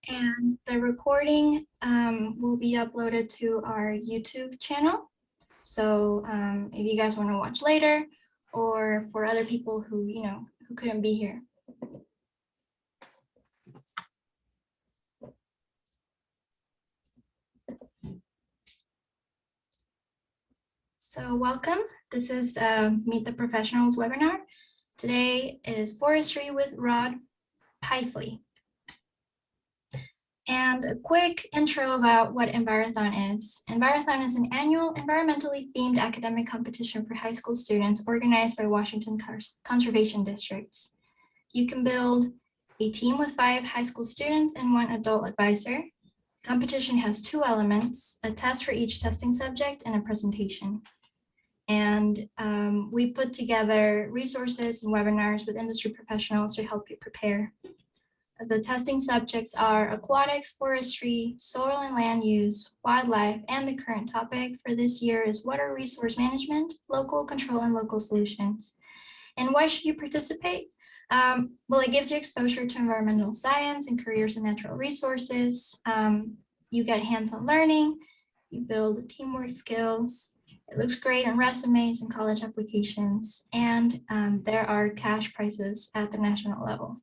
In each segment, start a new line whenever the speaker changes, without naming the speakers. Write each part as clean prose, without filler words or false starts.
And the recording will be uploaded to our YouTube channel. So if you guys want to watch later, or for other people who, who couldn't be here. So welcome. This is Meet the Professionals webinar. Today is Forestry with Rod Pfeifle. And a quick intro about what Envirothon is. Envirothon is an annual environmentally themed academic competition for high school students organized by Washington Conservation Districts. You can build a team with 5 high school students and 1 adult advisor. Competition has 2 elements, a test for each testing subject and a presentation. And we put together resources and webinars with industry professionals to help you prepare. The testing subjects are aquatics, forestry, soil and land use, wildlife, and the current topic for this year is water resource management, local control, and local solutions. And why should you participate? Well, it gives you exposure to environmental science and careers in natural resources. You get hands-on learning, you build teamwork skills. It looks great on resumes and college applications, and there are cash prizes at the national level.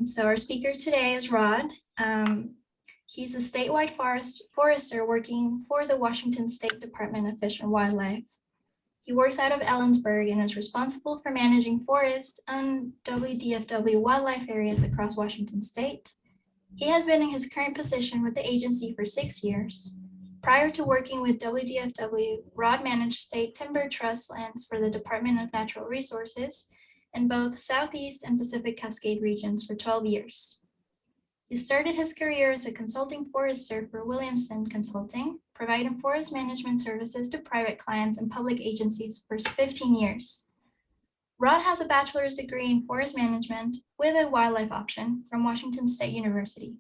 So our speaker today is Rod. He's a statewide forester working for the Washington State Department of Fish and Wildlife. He works out of Ellensburg and is responsible for managing forests and WDFW wildlife areas across Washington State. He has been in his current position with the agency for 6 years. Prior to working with WDFW, Rod managed state timber trust lands for the Department of Natural Resources in both Southeast and Pacific Cascade regions for 12 years. He started his career as a consulting forester for Williamson Consulting, providing forest management services to private clients and public agencies for 15 years. Rod has a bachelor's degree in forest management with a wildlife option from Washington State University.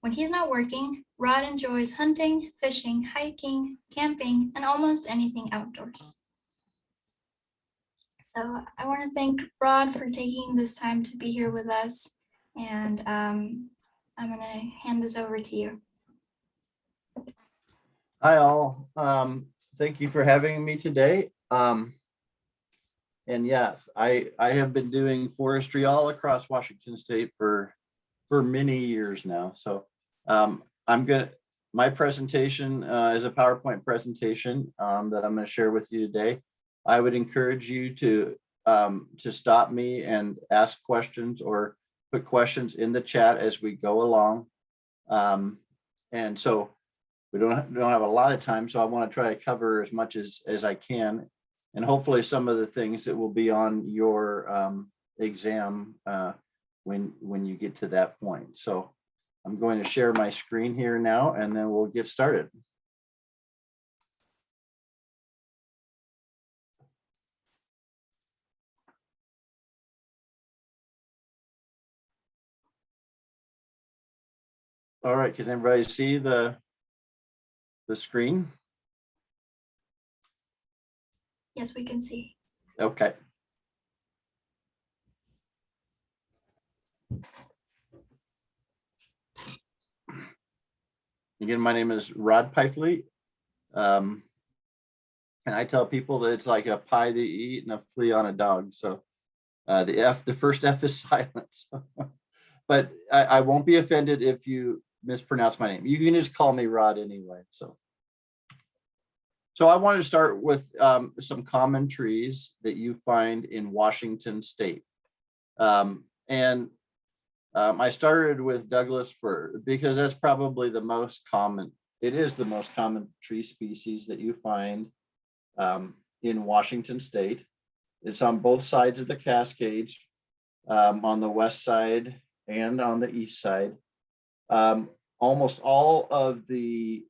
When he's not working, Rod enjoys hunting, fishing, hiking, camping, and almost anything outdoors. So I want to thank Rod for taking this time to be here with us, and I'm going to hand this over to you.
Hi all, thank you for having me today. And yes, I have been doing forestry all across Washington State for many years now. So my presentation is a PowerPoint presentation that I'm going to share with you today. I would encourage you to stop me and ask questions or put questions in the chat as we go along. And so we don't have a lot of time, so I want to try to cover as much as I can, and hopefully some of the things that will be on your exam when you get to that point. So I'm going to share my screen here now, and then we'll get started. All right, can everybody see the screen?
Yes, we can see.
Okay. Again, my name is Rod Pfeifle. And I tell people that it's like a pie they eat and a flea on a dog. So the first F is silent. But I won't be offended if you mispronounce my name. You can just call me Rod anyway. So I wanted to start with some common trees that you find in Washington State. I started with Douglas fir because that's probably the most common. It is the most common tree species that you find in Washington State. It's on both sides of the Cascades, on the west side and on the east side. Almost all of the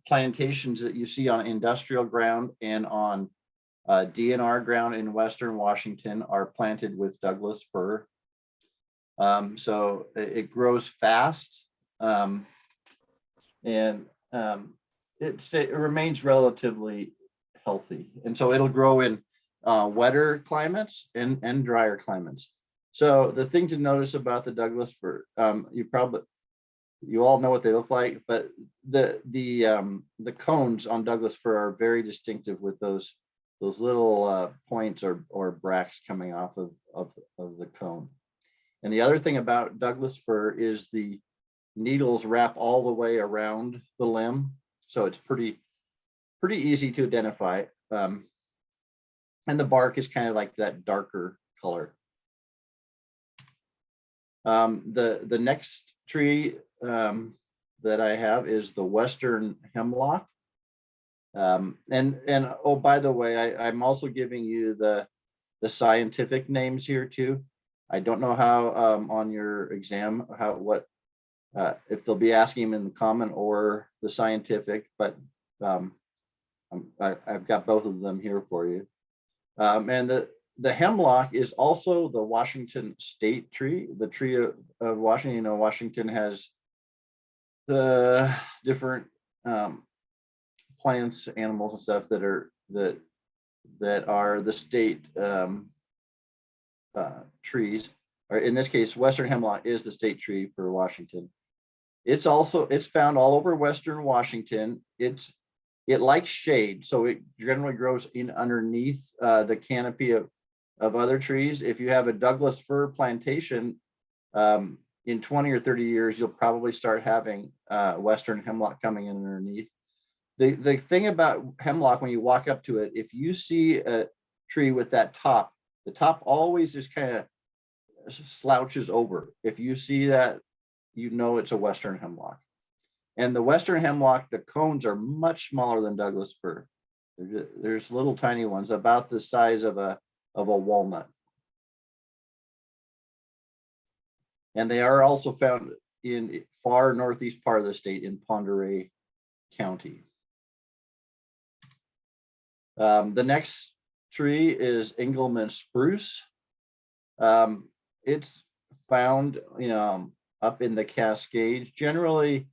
plantations that you see on industrial ground and on DNR ground in Western Washington are planted with Douglas fir. So it grows fast, and it remains relatively healthy. And so it'll grow in wetter climates and drier climates. So the thing to notice about the Douglas fir, you all know what they look like, but the cones on Douglas fir are very distinctive with those little points or bracts coming off of the cone. And the other thing about Douglas fir is the needles wrap all the way around the limb, so it's pretty easy to identify. And the bark is kind of like that darker color. The next tree that I have is the Western hemlock. And oh, by the way, I'm also giving you the scientific names here too. I don't know how on your exam if they'll be asking them in the common or the scientific, but I've got both of them here for you. And the hemlock is also the Washington state tree, the tree of Washington. You know, Washington has the different plants, animals, and stuff that are the state trees. Or in this case, Western hemlock is the state tree for Washington. It's found all over Western Washington. It likes shade, so it generally grows in underneath the canopy of other trees. If you have a Douglas fir plantation, in 20 or 30 years, you'll probably start having Western hemlock coming in underneath. The thing about hemlock, when you walk up to it, if you see a tree with that top, the top always just kind of slouches over. If you see that, you know it's a Western hemlock. And the Western hemlock, the cones are much smaller than Douglas fir. There's little tiny ones about the size of a walnut. And they are also found in far northeast part of the state in Pend Oreille County. The next tree is Engelmann spruce. It's found, up in the Cascades. Generally,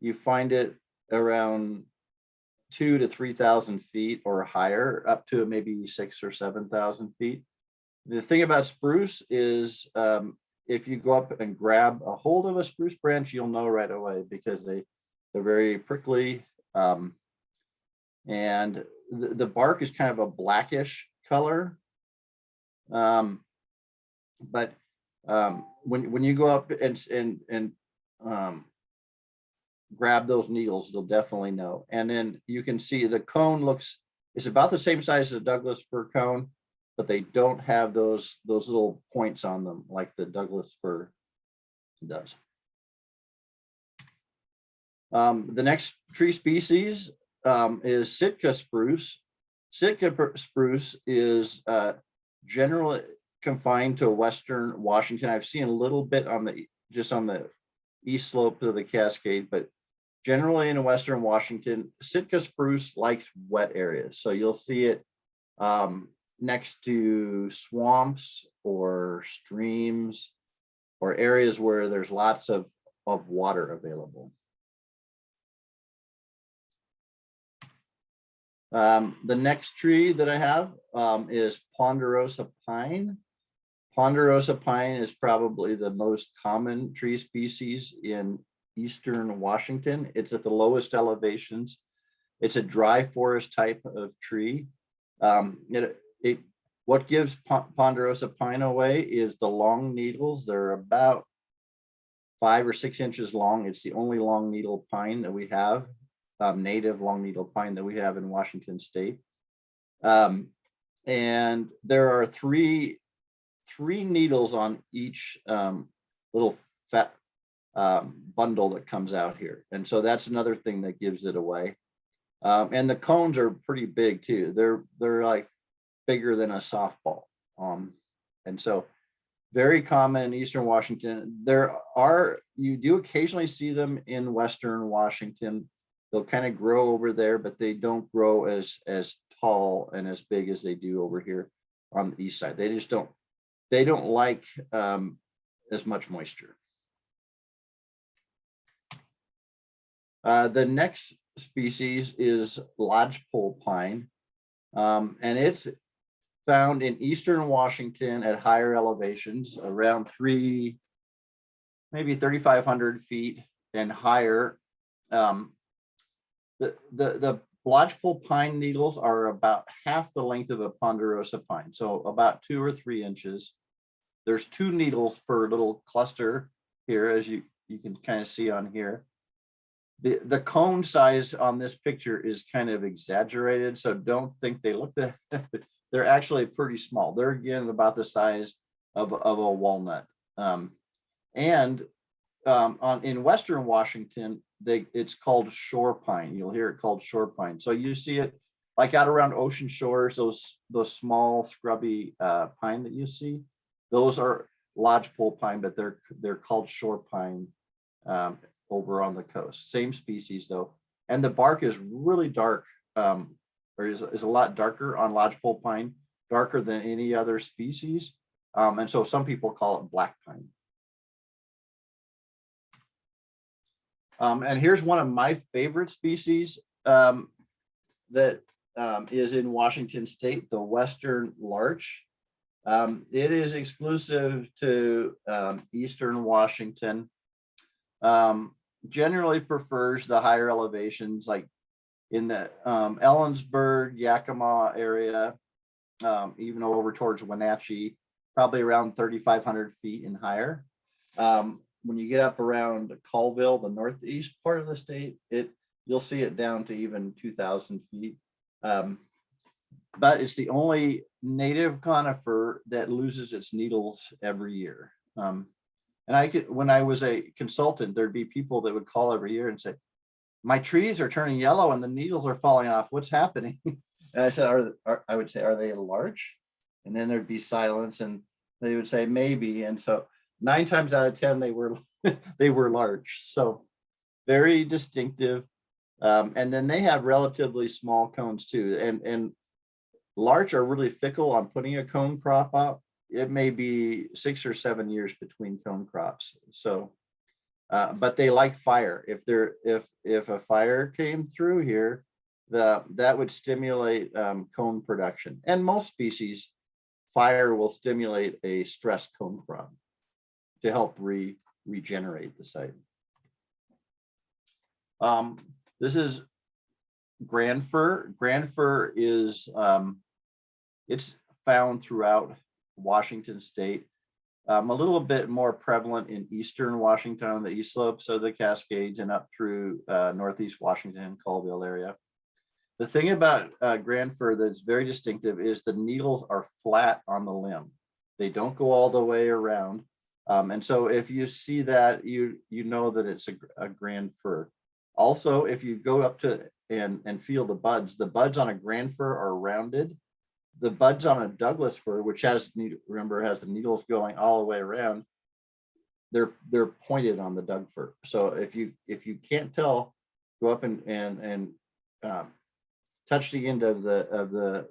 you find it around 2,000 to 3,000 feet or higher, up to maybe 6,000 or 7,000 feet. The thing about spruce is, if you go up and grab a hold of a spruce branch, you'll know right away because they're very prickly, and the bark is kind of a blackish color. But when you go up and grab those needles, you'll definitely know. And then you can see the cone it's about the same size as a Douglas fir cone, but they don't have those little points on them like the Douglas fir does. The next tree species is Sitka spruce. Sitka spruce is generally confined to Western Washington. I've seen a little bit on the east slope of the Cascade, but generally in Western Washington, Sitka spruce likes wet areas. So you'll see it next to swamps or streams or areas where there's lots of water available. The next tree that I have is ponderosa pine. Ponderosa pine is probably the most common tree species in eastern Washington. It's at the lowest elevations. It's a dry forest type of tree. What gives ponderosa pine away is the long needles. They're about 5 or 6 inches long. It's the only long needle pine that we have, native long needle pine that we have in Washington state. And there are three needles on each little fat bundle that comes out here. And so that's another thing that gives it away. And the cones are pretty big too. They're like bigger than a softball. And so very common in eastern Washington. You do occasionally see them in western Washington. They'll kind of grow over there, but they don't grow as tall and as big as they do over here on the east side. They don't like as much moisture. The next species is lodgepole pine, and found in eastern Washington at higher elevations, around maybe 3,500 feet and higher. The lodgepole pine needles are about half the length of a ponderosa pine, so about 2 or 3 inches. There's 2 needles per little cluster here, as you can kind of see on here. The cone size on this picture is kind of exaggerated, so don't think they look that. They're actually pretty small. They're again about the size of a walnut. In Western Washington, it's called shore pine. You'll hear it called shore pine. So you see it like out around ocean shores, those small scrubby pine that you see. Those are lodgepole pine, but they're called shore pine over on the coast. Same species though, and the bark is really dark, or is a lot darker on lodgepole pine, darker than any other species, and so some people call it black pine. And here's one of my favorite species that is in Washington State, the western larch. It is exclusive to eastern Washington. Generally prefers the higher elevations, like in the Ellensburg, Yakima area, even over towards Wenatchee, probably around 3,500 feet and higher. When you get up around Colville, the northeast part of the state, you'll see it down to even 2,000 feet. But it's the only native conifer that loses its needles every year. And when I was a consultant, there'd be people that would call every year and say, my trees are turning yellow and the needles are falling off. What's happening? And I said, I would say, are they large? And then there'd be silence and they would say, maybe. And so 9 times out of 10, they were large. So very distinctive. And then they have relatively small cones too. And larch are really fickle on putting a cone crop up. It may be 6 or 7 years between cone crops. So, but they like fire. If a fire came through here, that would stimulate cone production. And most species, fire will stimulate a stressed cone crop to help regenerate the site. This is grand fir. Grand fir is it's found throughout Washington State, a little bit more prevalent in eastern Washington on the east slopes of the Cascades and up through northeast Washington, Colville area. The thing about grand fir that's very distinctive is the needles are flat on the limb. They don't go all the way around. And so if you see that, you know that it's a grand fir. Also, if you go up to and feel the buds on a grand fir are rounded. The buds on a Douglas fir, which has the needles going all the way around, they're pointed on the Doug fir. So if you can't tell, go up and touch the end of the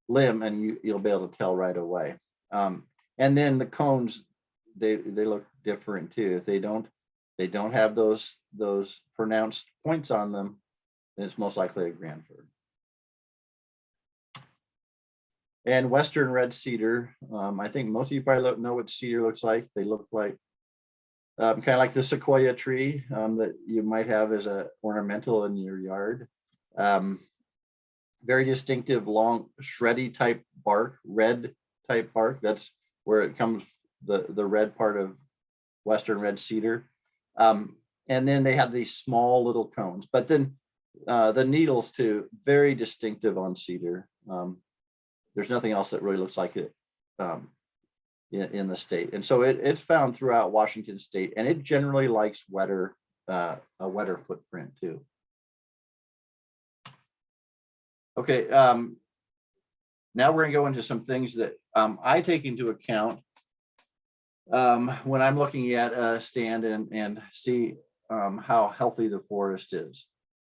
limb, and you'll be able to tell right away. And then the cones, they look different too. If they don't have those pronounced points on them, then it's most likely a grand fir. And western red cedar. I think most of you probably know what cedar looks like. They look like kind of like the sequoia tree that you might have as a ornamental in your yard. Very distinctive, long, shreddy type bark, red type bark. That's where it comes, the red part of western red cedar. And then they have these small little cones, but then the needles too, very distinctive on cedar. There's nothing else that really looks like it in the state. And so it's found throughout Washington State, and it generally likes a wetter footprint too. Okay, now we're gonna go into some things that I take into account when I'm looking at a stand and see how healthy the forest is.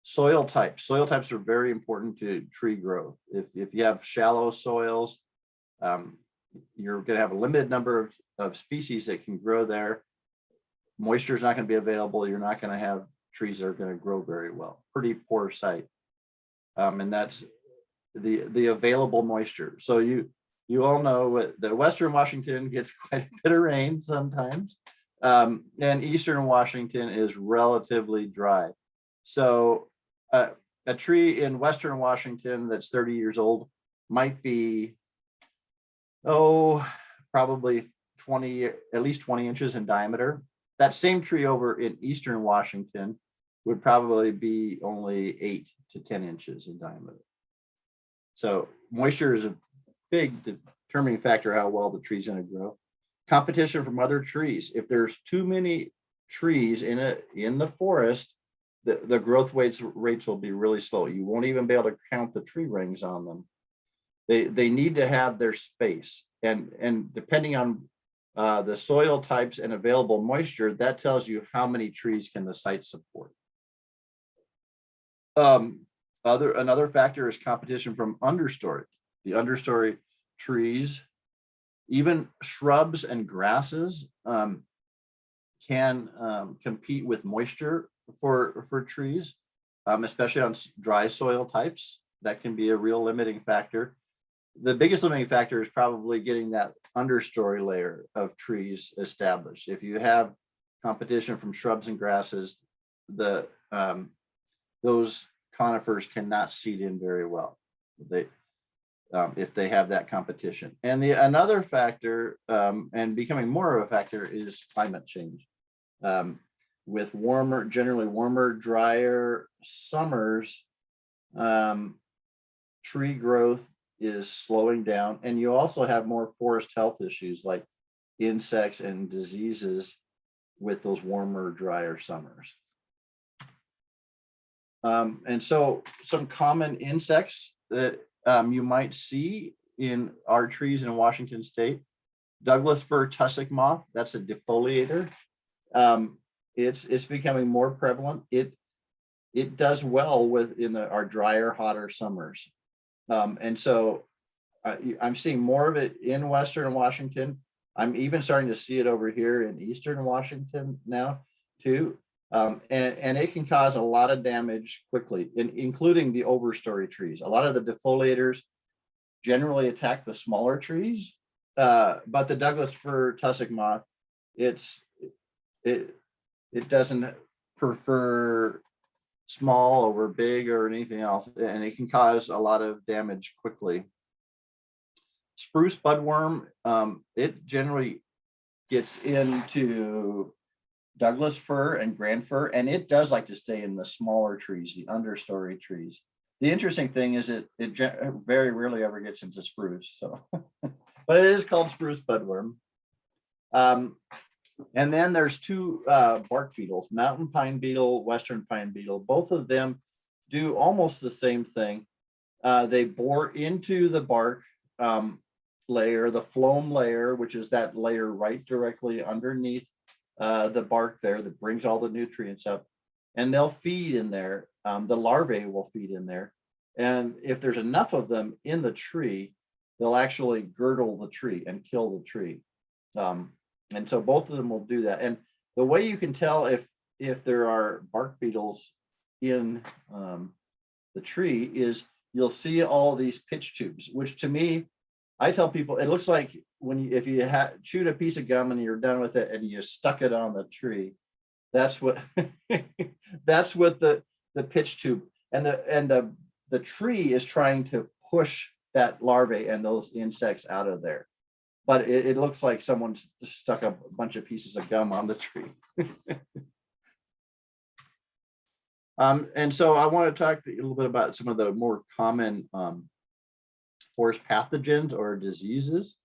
Soil types are very important to tree growth. If you have shallow soils, you're going to have a limited number of species that can grow there. Moisture is not going to be available. You're not going to have trees that are going to grow very well. Pretty poor site. And that's the available moisture. So you all know that Western Washington gets quite a bit of rain sometimes, and Eastern Washington is relatively dry. So a tree in Western Washington that's 30 years old might be, probably 20, at least 20 inches in diameter. That same tree over in Eastern Washington would probably be only 8 to 10 inches in diameter. So moisture is a big determining factor how well the tree's going to grow. Competition from other trees. If there's too many trees in the forest, the growth rates will be really slow. You won't even be able to count the tree rings on them. They need to have their space, and depending on the soil types and available moisture, that tells you how many trees can the site support. Another factor is competition from understory. The understory trees, even shrubs and grasses, can compete with moisture for trees, especially on dry soil types. That can be a real limiting factor. The biggest limiting factor is probably getting that understory layer of trees established. If you have competition from shrubs and grasses, those conifers cannot seed in very well. If they have that competition. And another factor, and becoming more of a factor, is climate change. With generally warmer, drier summers, tree growth is slowing down, and you also have more forest health issues like insects and diseases with those warmer, drier summers. And so some common insects that you might see in our trees in Washington State: Douglas fir tussock moth. That's a defoliator. It's becoming more prevalent. It does well in our drier, hotter summers. And so I'm seeing more of it in Western Washington. I'm even starting to see it over here in Eastern Washington now too. And it can cause a lot of damage quickly, including the overstory trees. A lot of the defoliators generally attack the smaller trees, but the Douglas fir tussock moth, it doesn't prefer small over big or anything else, and it can cause a lot of damage quickly. Spruce budworm, it generally gets into Douglas fir and grand fir, and it does like to stay in the smaller trees, the understory trees. The interesting thing is it very rarely ever gets into spruce, so but it is called spruce budworm. And then there's two bark beetles, mountain pine beetle, western pine beetle. Both of them do almost the same thing. They bore into the bark layer, the phloem layer, which is that layer right directly underneath the bark there that brings all the nutrients up, and they'll feed in there. The larvae will feed in there, and if there's enough of them in the tree, they'll actually girdle the tree and kill the tree. And so both of them will do that. And the way you can tell if there are bark beetles in the tree is you'll see all these pitch tubes, which to me, I tell people, it looks like if you chewed a piece of gum and you're done with it and you stuck it on the tree, that's what that's what the pitch tube, and the tree is trying to push that larvae and those insects out of there. But it looks like someone's stuck a bunch of pieces of gum on the tree. And so I want to talk a little bit about some of the more common forest pathogens or diseases.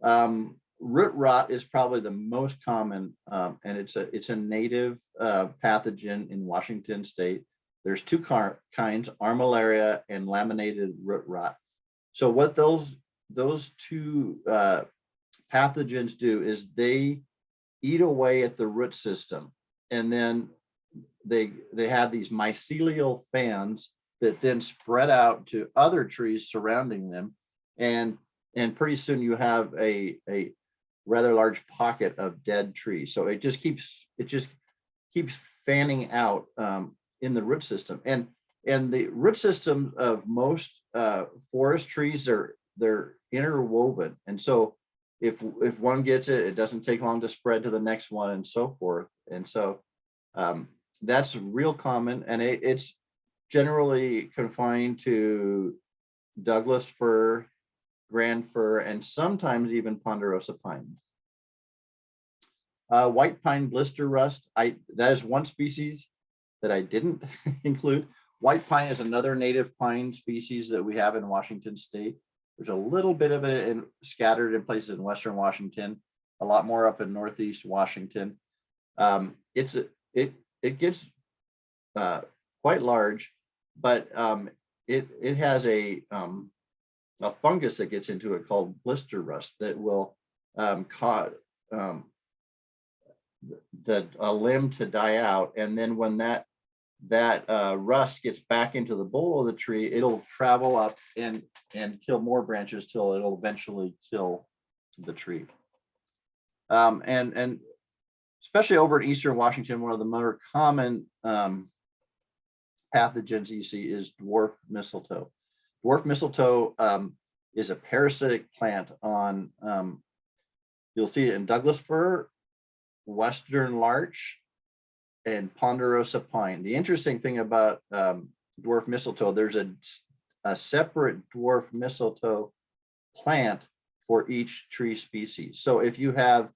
Root rot is probably the most common, and it's a native pathogen in Washington State. There's two kinds, armillaria and laminated root rot. So what those two pathogens do is they eat away at the root system, and then they have these mycelial fans that then spread out to other trees surrounding them, and pretty soon you have a rather large pocket of dead trees. So it just keeps fanning out in the root system, and the root system of most forest trees are, they're interwoven. And so if one gets it, it doesn't take long to spread to the next one and so forth. And so that's real common, and it's generally confined to Douglas fir, grand fir, and sometimes even ponderosa pine. White pine blister rust, that is one species that I didn't include. White pine is another native pine species that we have in Washington state. There's a little bit of it scattered in places in Western Washington, a lot more up in Northeast Washington. It gets quite large, but it has a fungus that gets into it called blister rust that will cause a limb to die out, and then when that rust gets back into the bole of the tree, it'll travel up and kill more branches till it'll eventually kill the tree. And especially over in Eastern Washington, one of the more common pathogens you see is dwarf mistletoe. Dwarf mistletoe is a parasitic plant on, you'll see it in Douglas fir, Western larch, and ponderosa pine. The interesting thing about dwarf mistletoe, there's a separate dwarf mistletoe plant for each tree species. So if you have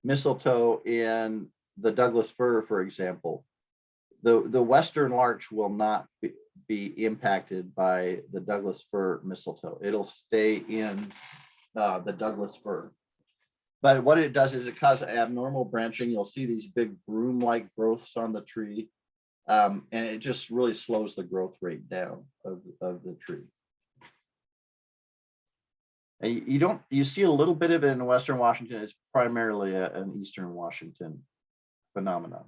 mistletoe in the Douglas fir, for example, the Western larch will not be impacted by the Douglas fir mistletoe. It'll stay in the Douglas fir. But what it does is it causes abnormal branching. You'll see these big broom-like growths on the tree, and it just really slows the growth rate down of the tree. And you see a little bit of it in Western Washington. It's primarily an Eastern Washington phenomenon.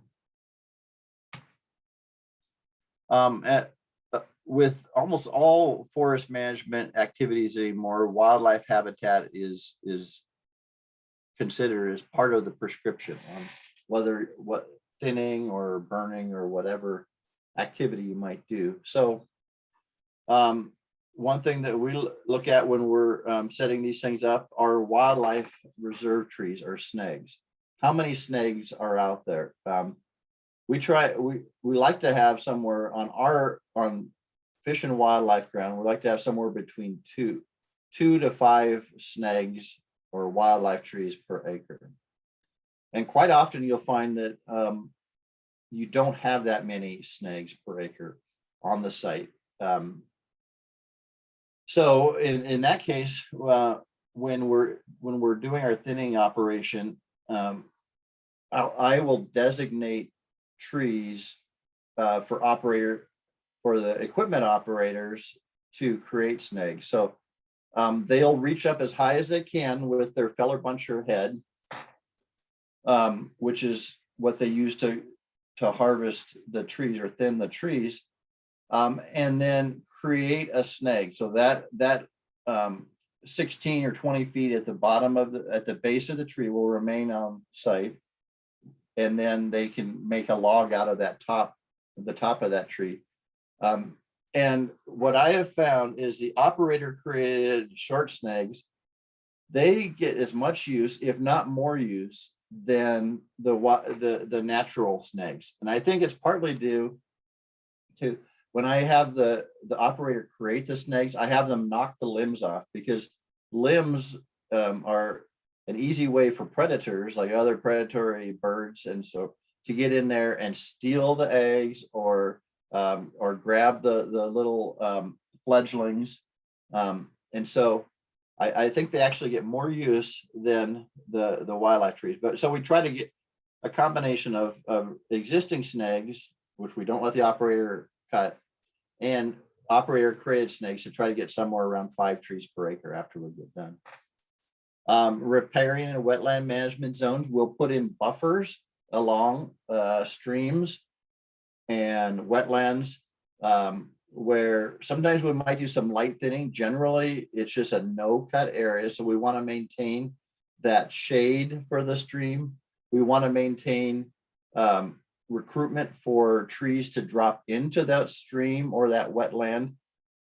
With almost all forest management activities anymore, wildlife habitat is considered as part of the prescription on what thinning or burning or whatever activity you might do. So one thing that we look at when we're setting these things up are wildlife reserve trees, or snags. How many snags are out there? We like to have somewhere on Fish and Wildlife ground, we like to have somewhere between two to 5 snags or wildlife trees per acre. And quite often you'll find that you don't have that many snags per acre on the site. So in that case, when we're doing our thinning operation, I will designate trees for the equipment operators to create snags. So they'll reach up as high as they can with their feller buncher head, which is what they use to harvest the trees or thin the trees, and then create a snag. So that 16 or 20 feet at the bottom at the base of the tree will remain on site, and then they can make a log out of the top of that tree. And what I have found is the operator created short snags, they get as much use, if not more use, than the natural snags. And I think it's partly due to when I have the operator create the snags, I have them knock the limbs off, because limbs are an easy way for predators like other predatory birds and so to get in there and steal the eggs or grab the little fledglings. And so I think they actually get more use than the wildlife trees. But so we try to get a combination of existing snags, which we don't let the operator cut, and operator created snags to try to get somewhere around 5 trees per acre after we get done. Riparian and wetland management zones, we'll put in buffers along streams and wetlands, where sometimes we might do some light thinning. Generally, it's just a no-cut area. So we want to maintain that shade for the stream. We want to maintain recruitment for trees to drop into that stream or that wetland.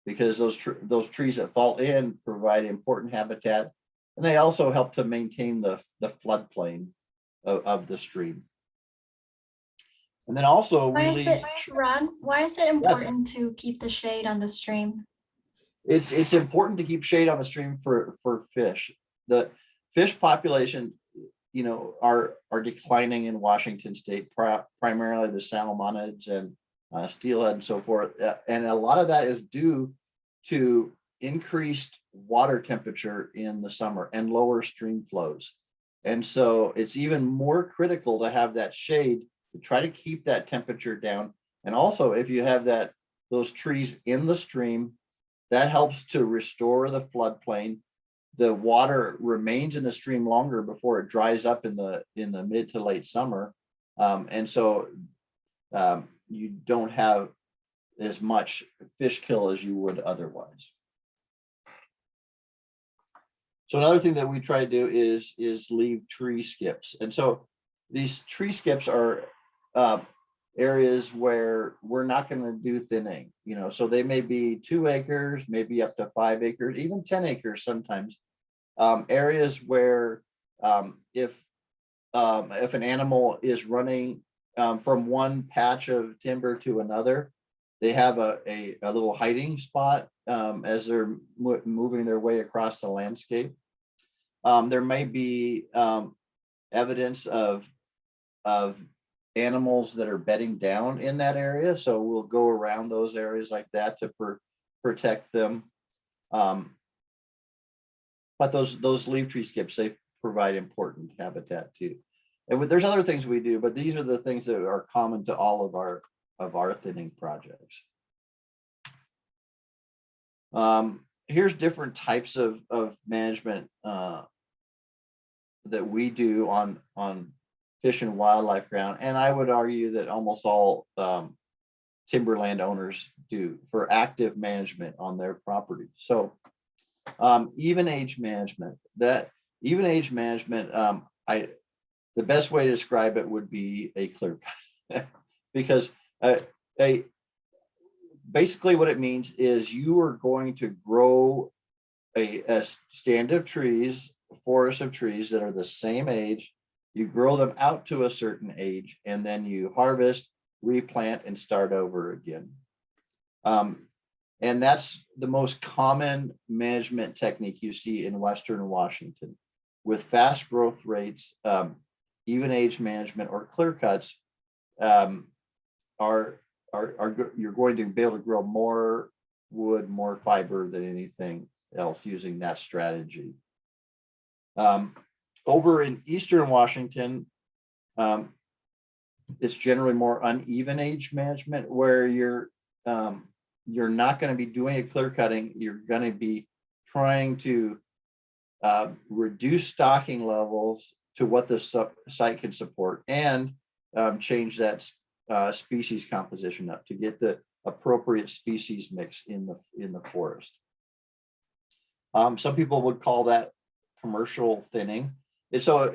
because those trees that fall in provide important habitat, and they also help to maintain the floodplain of the stream. And then also
Why
we
is
leave.
it, Ron, why is it
Yes,
important to keep the shade on the stream?
it's important to keep shade on the stream for fish. The fish population, you know, are declining in Washington State, primarily the salmonids and steelhead and so forth. And a lot of that is due to increased water temperature in the summer and lower stream flows. And so it's even more critical to have that shade to try to keep that temperature down. And also, if you have those trees in the stream, that helps to restore the floodplain. The water remains in the stream longer before it dries up in the mid to late summer. And so you don't have as much fish kill as you would otherwise. So another thing that we try to do is leave tree skips. And so these tree skips are areas where we're not going to do thinning, you know, so they may be 2 acres, maybe up to 5 acres, even 10 acres sometimes. Areas where if an animal is running from one patch of timber to another, they have a little hiding spot as they're moving their way across the landscape. There may be evidence of animals that are bedding down in that area, so we'll go around those areas like that to protect them. But those leaf tree skips, they provide important habitat too. And there's other things we do, but these are the things that are common to all of our thinning projects. Here's different types of management that we do on fish and wildlife ground, and I would argue that almost all timberland owners do for active management on their property. So even age management. The best way to describe it would be a clear cut, because basically what it means is you are going to grow a stand of trees, a forest of trees that are the same age. You grow them out to a certain age, and then you harvest, replant, and start over again. And that's the most common management technique you see in Western Washington. With fast growth rates, even age management or clear cuts you're going to be able to grow more wood, more fiber than anything else using that strategy. Over in Eastern Washington, it's generally more uneven age management, where you're not going to be doing a clear cutting. You're going to be trying to reduce stocking levels to what the site can support, and change that species composition up to get the appropriate species mix in the forest. Some people would call that commercial thinning. And so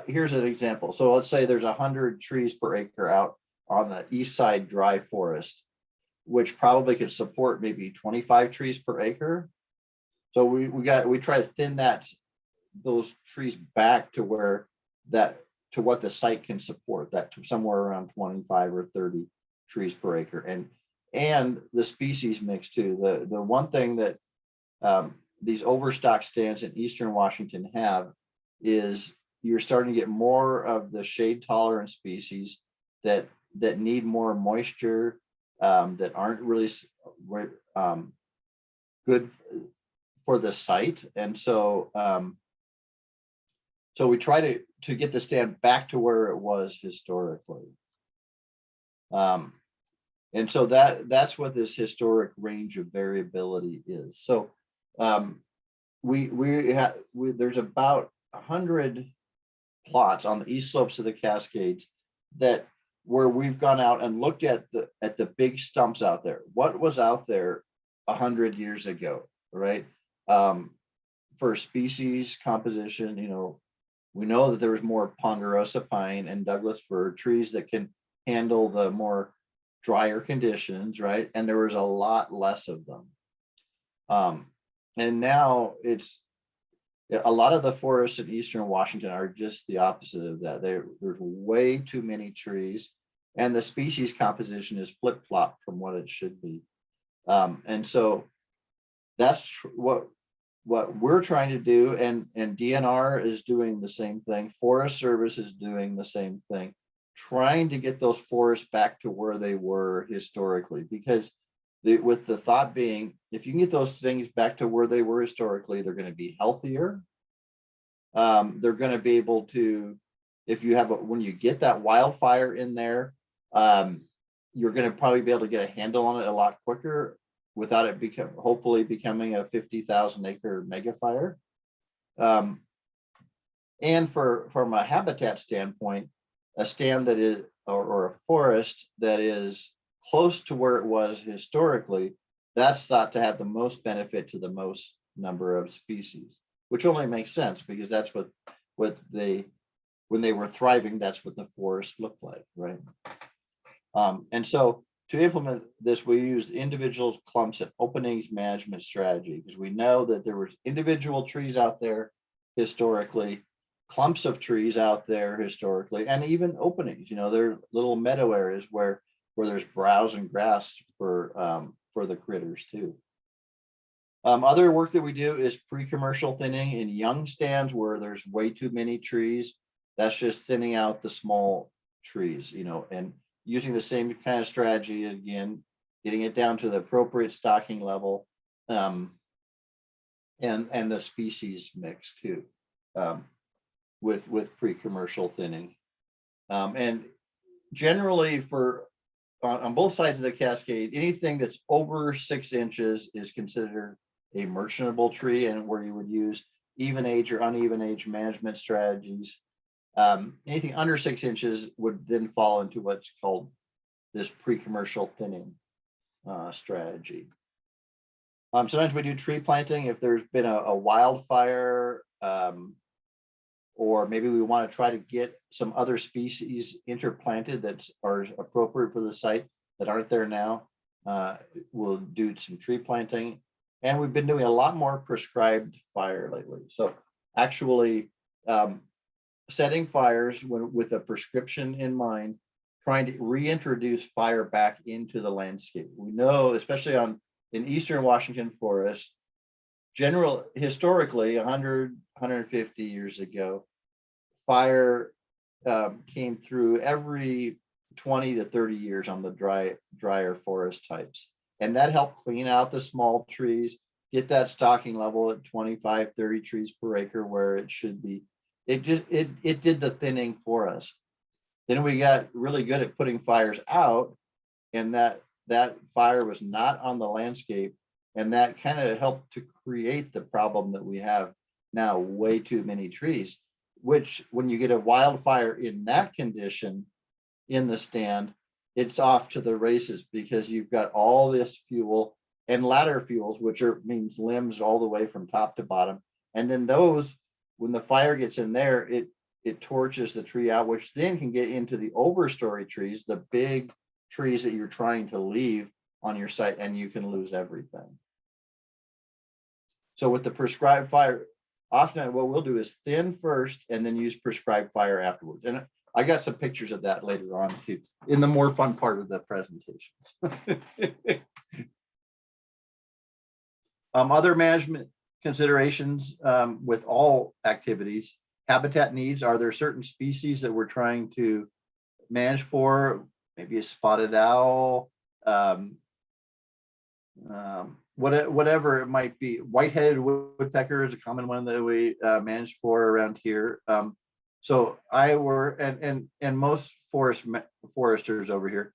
here's an example. So let's say there's 100 trees per acre out on the east side dry forest, which probably could support maybe 25 trees per acre. So we try to thin those trees back to what the site can support, that to somewhere around 25 or 30 trees per acre, and the species mix too. The one thing that these overstock stands in Eastern Washington have is you're starting to get more of the shade tolerant species that need more moisture, that aren't really good for the site. And so so we try to get the stand back to where it was historically. And so that's what this historic range of variability is. So there's about 100 plots on the east slopes of the Cascades where we've gone out and looked at the big stumps out there. What was out there 100 years ago, right? For species composition, we know that there was more ponderosa pine and Douglas fir, trees that can handle the more drier conditions, right? And there was a lot less of them. And now it's, a lot of the forests in eastern Washington are just the opposite of that. There's way too many trees, and the species composition is flip-flop from what it should be. And so that's what we're trying to do, and DNR is doing the same thing. Forest Service is doing the same thing, trying to get those forests back to where they were historically, because with the thought being, if you can get those things back to where they were historically, they're going to be healthier. They're going to be able to, if you have when you get that wildfire in there, you're going to probably be able to get a handle on it a lot quicker without it hopefully becoming a 50,000 acre mega fire. And from a habitat standpoint, a stand that is, or a forest that is close to where it was historically, that's thought to have the most benefit to the most number of species, which only makes sense because that's what when they were thriving, that's what the forest looked like, right? And so to implement this, we use individual clumps and openings management strategy, because we know that there was individual trees out there historically, clumps of trees out there historically, and even openings. You know, there are little meadow areas where there's browse and grass for the critters too. Other work that we do is pre-commercial thinning in young stands where there's way too many trees. That's just thinning out the small trees, you know, and using the same kind of strategy again, getting it down to the appropriate stocking level, and the species mix too, with pre-commercial thinning. And generally on both sides of the cascade, anything that's over 6 inches is considered a merchantable tree, and where you would use even age or uneven age management strategies. Anything under 6 inches would then fall into what's called this pre-commercial thinning strategy. Sometimes we do tree planting if there's been a wildfire, or maybe we want to try to get some other species interplanted that are appropriate for the site that aren't there now. We'll do some tree planting, and we've been doing a lot more prescribed fire lately. So actually setting fires with a prescription in mind, trying to reintroduce fire back into the landscape. We know, especially in eastern Washington forest, historically 100, 150 years ago, fire came through every 20 to 30 years on the drier forest types. And that helped clean out the small trees, get that stocking level at 25, 30 trees per acre where it should be. It did the thinning for us. Then we got really good at putting fires out, and that fire was not on the landscape. And that kind of helped to create the problem that we have now, way too many trees, which when you get a wildfire in that condition in the stand, it's off to the races, because you've got all this fuel and ladder fuels, which means limbs all the way from top to bottom. And then those, when the fire gets in there, it torches the tree out, which then can get into the overstory trees, the big trees that you're trying to leave on your site, and you can lose everything. So with the prescribed fire, often what we'll do is thin first and then use prescribed fire afterwards. And I got some pictures of that later on too, in the more fun part of the presentations. Other management considerations with all activities: habitat needs. Are there certain species that we're trying to manage for? Maybe a spotted owl, whatever it might be. White-headed woodpecker is a common one that we manage for around here. So and most foresters over here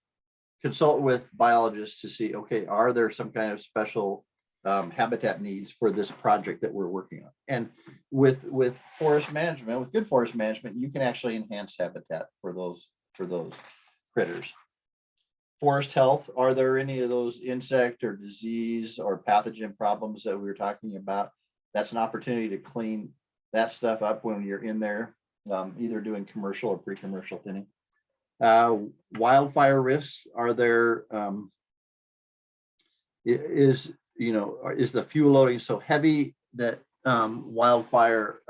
consult with biologists to see, okay, are there some kind of special habitat needs for this project that we're working on? And with forest management, with good forest management, you can actually enhance habitat for those critters. Forest health, are there any of those insect or disease or pathogen problems that we were talking about? That's an opportunity to clean that stuff up when you're in there, either doing commercial or pre-commercial thinning. Wildfire risks, are there, is the fuel loading so heavy that wildfire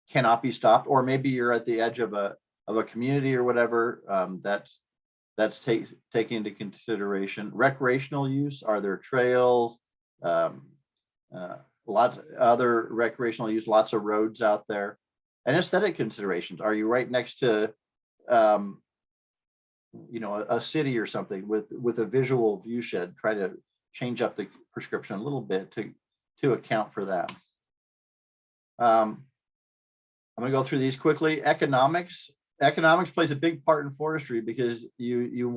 cannot be stopped? Or maybe you're at the edge of a community or whatever. That's taken into consideration. Recreational use, are there trails? Lots of other recreational use, lots of roads out there. And aesthetic considerations, are you right next to a city or something with a visual view shed? Try to change up the prescription a little bit to account for that. I'm going to go through these quickly. Economics plays a big part in forestry, because you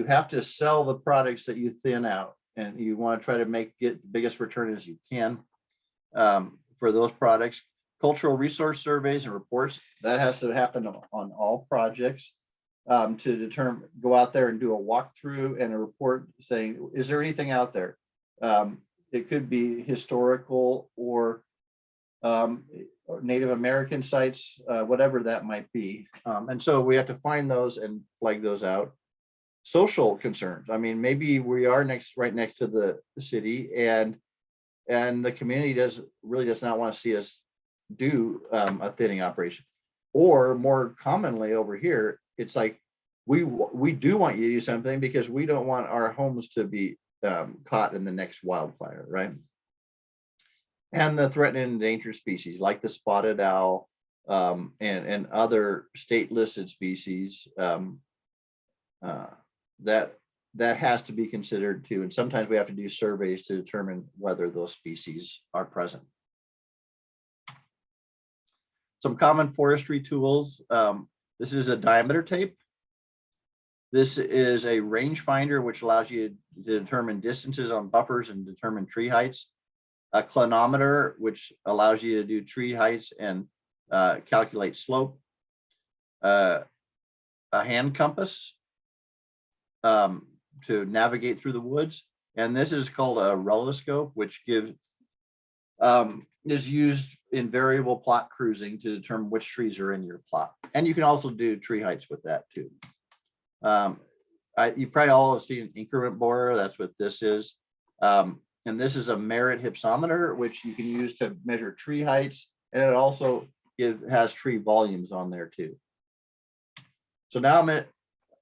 have to sell the products that you thin out, and you want to try to get the biggest return as you can for those products. Cultural resource surveys and reports, that has to happen on all projects to go out there and do a walkthrough and a report saying, is there anything out there? It could be historical or Native American sites, whatever that might be. And so we have to find those and flag those out. Social concerns. I mean, maybe we are right next to the city, and the community does not want to see us do a thinning operation. Or more commonly over here, it's like we do want you to do something because we don't want our homes to be caught in the next wildfire, right? And the threatened and endangered species like the spotted owl and other state listed species that has to be considered too. And sometimes we have to do surveys to determine whether those species are present. Some common forestry tools. This is a diameter tape. This is a rangefinder, which allows you to determine distances on buffers and determine tree heights. A clinometer, which allows you to do tree heights and calculate slope. A hand compass to navigate through the woods. And this is called a reloscope, which is used in variable plot cruising to determine which trees are in your plot. And you can also do tree heights with that too. You probably all have seen an increment borer. That's what this is. And this is a merit hypsometer, which you can use to measure tree heights. And it also has tree volumes on there too. So now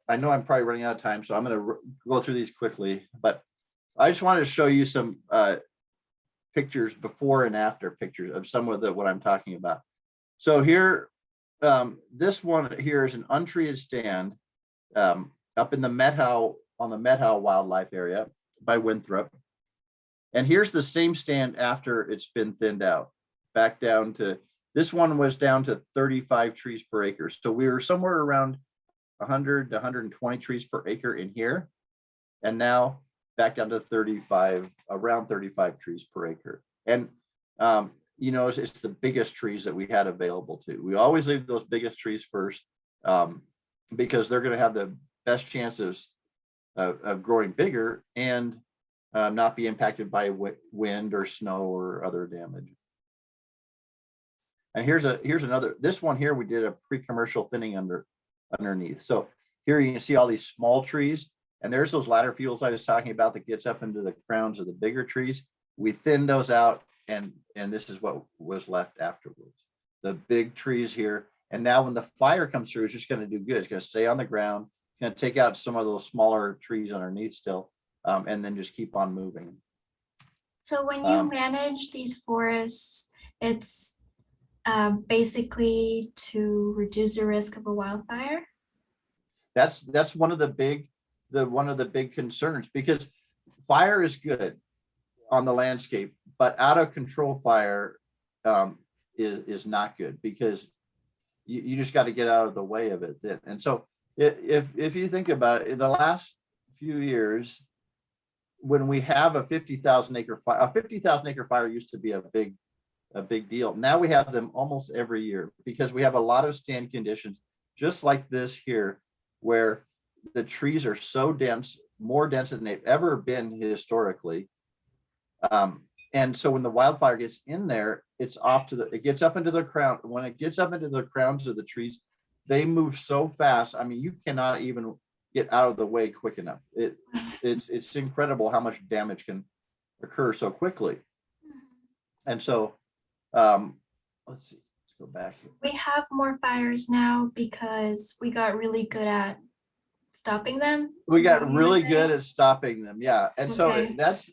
I know I'm probably running out of time, so I'm going to go through these quickly, but I just wanted to show you some pictures, before and after pictures of some of what I'm talking about. So here, this one here is an untreated stand up in the on the Methow Wildlife Area by Winthrop. And here's the same stand after it's been thinned out, back down to, this one was down to 35 trees per acre. So we were somewhere around 100 to 120 trees per acre in here. And now back down to around 35 trees per acre. And, it's the biggest trees that we had available too. We always leave those biggest trees first because they're going to have the best chances of growing bigger and not be impacted by wind or snow or other damage. And here's another, this one here, we did a pre-commercial thinning underneath. So here you can see all these small trees, and there's those ladder fuels I was talking about that gets up into the crowns of the bigger trees. We thinned those out, and this is what was left afterwards. The big trees here. And now when the fire comes through, it's just going to do good. It's going to stay on the ground. It's going to take out some of those smaller trees underneath still, and then just keep on moving.
So when you manage these forests, it's basically to reduce the risk of a wildfire?
That's one of the big concerns, because fire is good on the landscape, but out of control fire is not good, because you just got to get out of the way of it. And so if you think about it, in the last few years, when we have a 50,000 acre fire, a 50,000 acre fire used to be a big deal. Now we have them almost every year, because we have a lot of stand conditions, just like this here, where the trees are so dense, more dense than they've ever been historically. And so when the wildfire gets in there, it gets up into the crown. When it gets up into the crowns of the trees, they move so fast. I mean, you cannot even get out of the way quick enough. It's incredible how much damage can occur so quickly. And so let's see, let's go back here.
We have more fires now because we got really good at stopping them.
We
Is that
got
what you were
really good
saying?
at stopping them. Yeah. And so
Okay.
that's,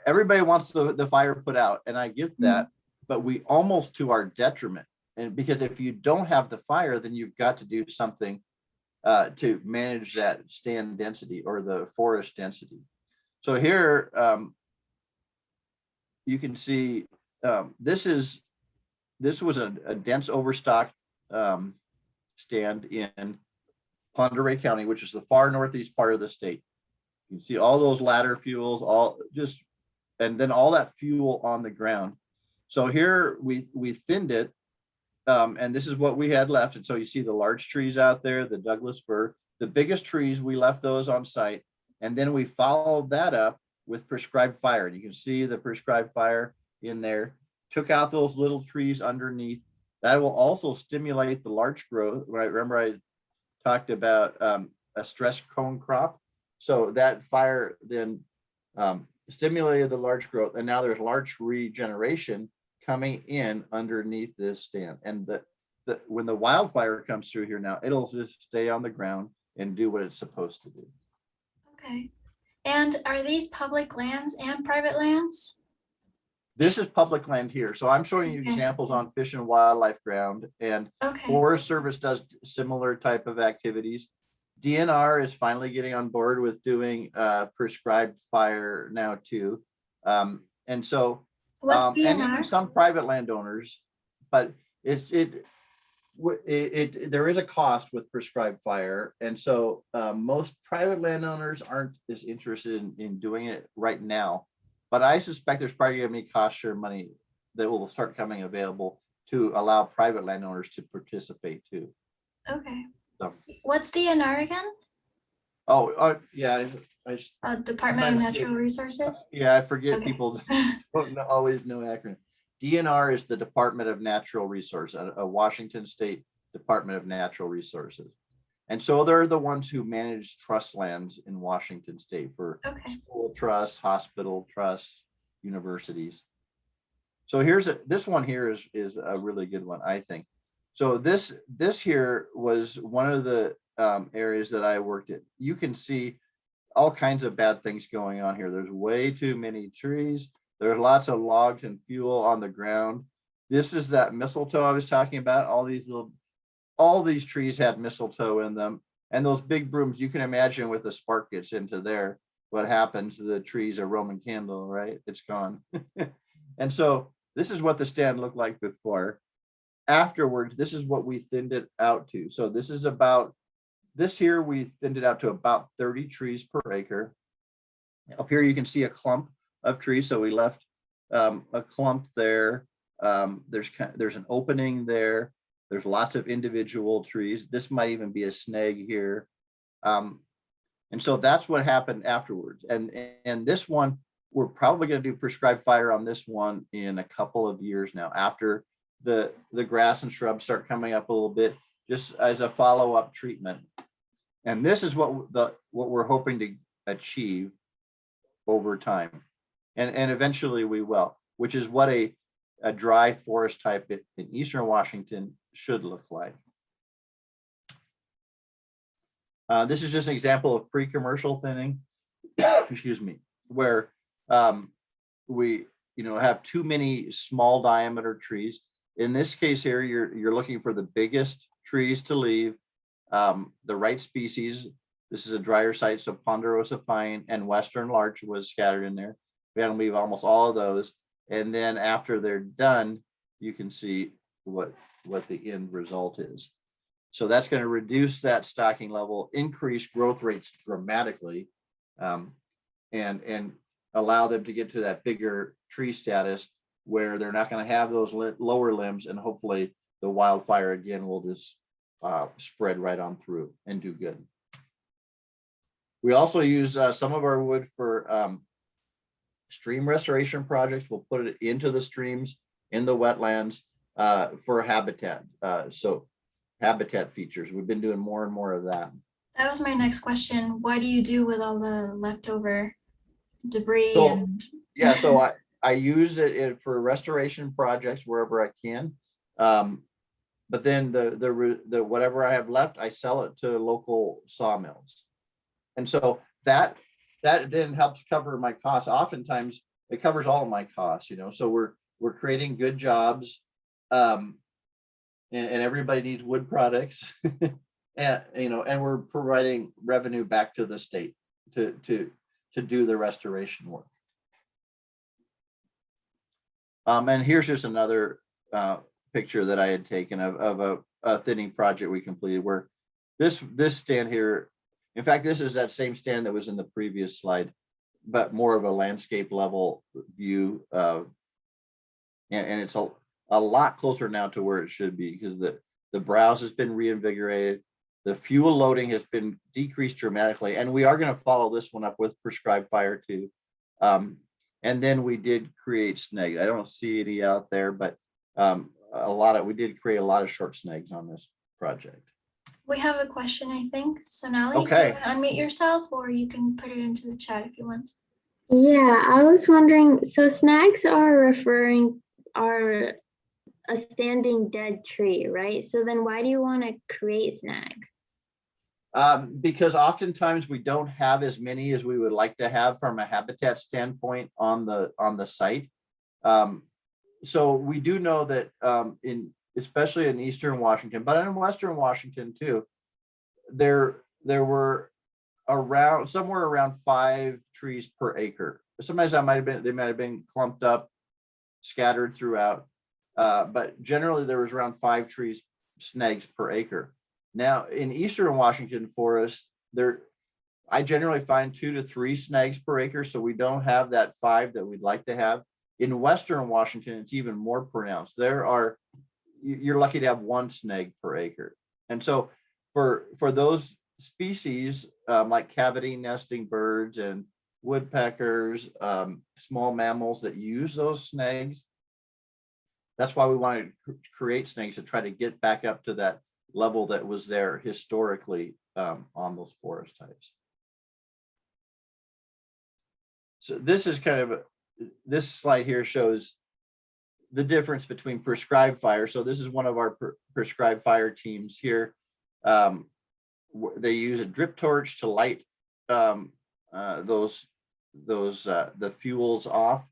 everybody wants the fire put out, and I get that, but we almost to our detriment. And because if you don't have the fire, then you've got to do something to manage that stand density or the forest density. So here you can see this was a dense overstock stand in Pend Oreille County, which is the far northeast part of the state. You can see all those ladder fuels, and then all that fuel on the ground. So here we thinned it, and this is what we had left. And so you see the large trees out there, the Douglas fir, the biggest trees, we left those on site. And then we followed that up with prescribed fire. And you can see the prescribed fire in there, took out those little trees underneath. That will also stimulate the large growth, right? Remember I talked about a stress cone crop. So that fire then stimulated the large growth, and now there's large regeneration coming in underneath this stand. And when the wildfire comes through here now, it'll just stay on the ground and do what it's supposed to do.
Okay. And are these public lands and private lands?
This is public land here. So I'm showing you
Okay.
examples on Fish and Wildlife ground, and
Okay.
Forest Service does similar type of activities. DNR is finally getting on board with doing prescribed fire now too. And so,
What's
and even
DNR?
some private landowners, but there is a cost with prescribed fire. And so most private landowners aren't as interested in doing it right now. But I suspect there's probably going to be cost share money that will start coming available to allow private landowners to participate too.
Okay.
So,
What's DNR again?
Yeah.
Department of Natural Resources?
Yeah, I forget
Okay.
people don't always know acronym. DNR is the Department of Natural Resources, a Washington State Department of Natural Resources. And so they're the ones who manage trust lands in Washington State for
Okay.
school trusts, hospital trusts, universities. So this one here is a really good one, I think. So this here was one of the areas that I worked in. You can see all kinds of bad things going on here. There's way too many trees. There's lots of logs and fuel on the ground. This is that mistletoe I was talking about. All these trees had mistletoe in them. And those big brooms, you can imagine with the spark gets into there, what happens to the trees, a Roman candle, right? It's gone. And so this is what the stand looked like before. Afterwards, this is what we thinned it out to. So this here, we thinned it out to about 30 trees per acre. Up here, you can see a clump of trees. So we left a clump there. There's an opening there. There's lots of individual trees. This might even be a snag here. And so that's what happened afterwards. And this one, we're probably going to do prescribed fire on this one in a couple of years now, after the grass and shrubs start coming up a little bit, just as a follow-up treatment. And this is what we're hoping to achieve over time. And eventually we will, which is what a dry forest type in Eastern Washington should look like. This is just an example of pre-commercial thinning, excuse me, where we have too many small diameter trees. In this case here, you're looking for the biggest trees to leave, the right species. This is a drier site, so ponderosa pine and western larch was scattered in there. We had to leave almost all of those. And then after they're done, you can see what the end result is. So that's going to reduce that stocking level, increase growth rates dramatically, and allow them to get to that bigger tree status where they're not going to have those lower limbs, and hopefully the wildfire again will just spread right on through and do good. We also use some of our wood for stream restoration projects. We'll put it into the streams, in the wetlands for habitat. So habitat features. We've been doing more and more of that.
That was my next question. What do you do with all the leftover debris
So,
and
yeah, so I use it for restoration projects wherever I can. But then the whatever I have left, I sell it to local sawmills. And so that then helps cover my costs. Oftentimes it covers all of my costs, so we're creating good jobs. And everybody needs wood products. And we're providing revenue back to the state to do the restoration work. And here's just another picture that I had taken of a thinning project we completed, where this stand here, in fact, this is that same stand that was in the previous slide, but more of a landscape level view. And it's a lot closer now to where it should be, because the browse has been reinvigorated. The fuel loading has been decreased dramatically. And we are going to follow this one up with prescribed fire too. And then we did create snags. I don't see any out there, but we did create a lot of short snags on this project.
we have a question, I think. Sonali,
Okay.
you want to unmute yourself, or you can put it into the chat if you want.
Yeah, I was wondering, so snags are a standing dead tree, right? So then why do you want to create snags?
Because oftentimes we don't have as many as we would like to have from a habitat standpoint on the site. So we do know that especially in Eastern Washington, but in Western Washington too, there were somewhere around 5 trees per acre. Sometimes they might have been clumped up, scattered throughout, but generally there was around 5 snags per acre. Now in Eastern Washington forest, I generally find 2 to 3 snags per acre, so we don't have that 5 that we'd like to have. In Western Washington, it's even more pronounced. You're lucky to have 1 snag per acre. And so for those species, like cavity nesting birds and woodpeckers, small mammals that use those snags, that's why we want to create snags to try to get back up to that level that was there historically on those forest types. So this is this slide here shows the difference between prescribed fire. So this is one of our prescribed fire teams here. They use a drip torch to light the fuels off.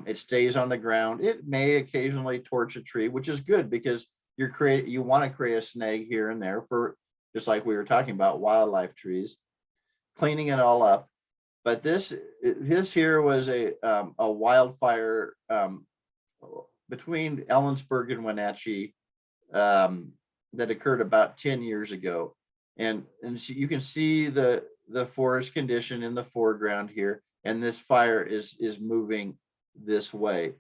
It stays on the ground. It may occasionally torch a tree, which is good, because you want to create a snag here and there for, just like we were talking about, wildlife trees, cleaning it all up. But this here was a wildfire between Ellensburg and Wenatchee that occurred about 10 years ago. And so you can see the forest condition in the foreground here, and this fire is moving this way.